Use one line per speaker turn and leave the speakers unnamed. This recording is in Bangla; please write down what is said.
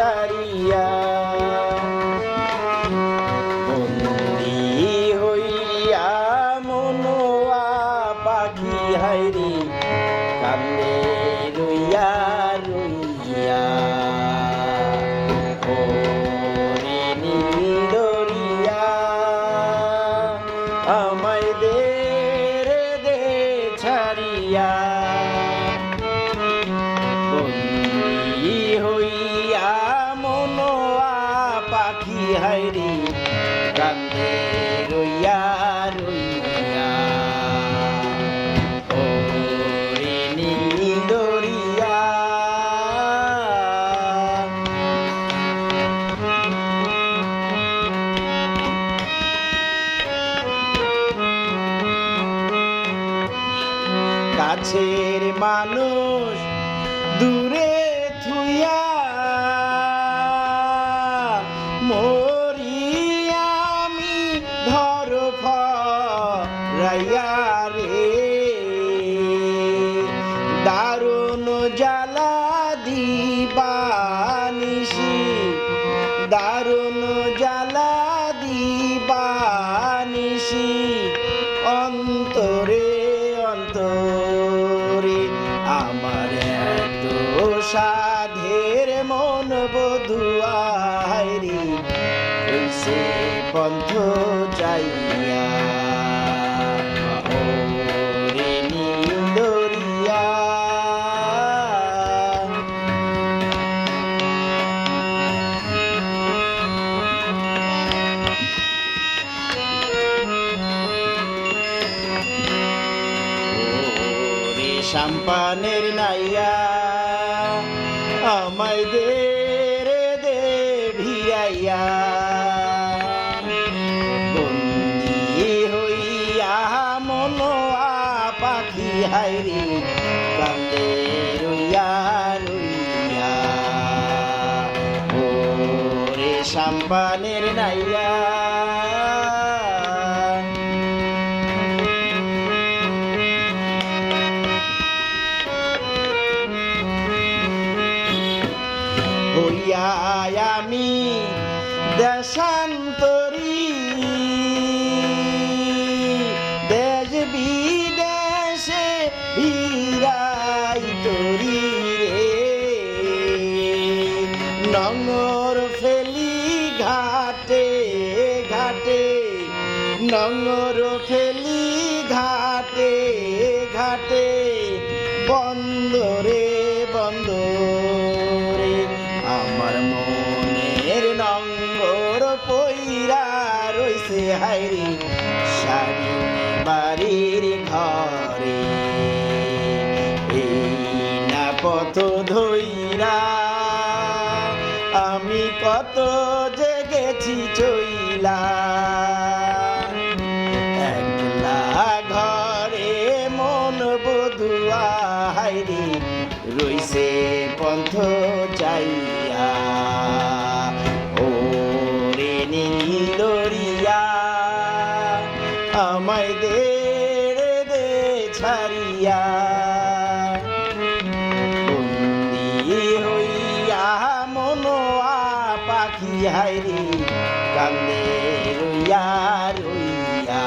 ছাড়িয়া বন্দি হইয়া মনোয়া পাখি হাইরি কান্দে রইয়া রইয়া ওরে নীল দরিয়া আমায় দে রে দে ছাড়িয়া বন্দি হইয়া মনোয়া পাখি হাইরি কান্দে রইয়া রইয়া ওরে নীল দরিয়া কাছের মানুষ দূরে থুইয়া মরি আমি ধর ফরাইয়া রে দারুণ জ্বালা দিবানিশি দারুণ জ্বালা দিবানিশি অন্তরে অন্তরে আমার এত সাধের মন বধুয়ারি কইছে পন্থ যাইয়া ওরে নীল দরিয়া সাম্পানের নাইয়া আমায় দে রে দে ভিড়াইয়া বন্দি হইয়া মনোয়া পাখি হাইরি কান্দে রইয়া রইয়া ওরে সাম্পানের নাইয়া হইয়া আমি দেশান্তরী দেশ বিদেশে ভিড়াই তরি রে নঙর ফেলি ঘাটে ঘাটে নঙর ফেলি ঘাটে ঘাটে বন্দরে বন্দরে আমার মনের নঙ্গর পইরা রইছে হাইরি শাড়ি বাড়ির ঘরে এই না পথ ধইরা আমি কত যে গেছি চইলা একলা ঘরে মন বধুয়া হাইরি রইছে পন্থ চাইয়া ওরে নীল দরিয়া আমায় দে রে দে ছাড়িয়া বন্দি হইয়া মনোয়া পাখি হাইরি কান্দে রইয়া রইয়া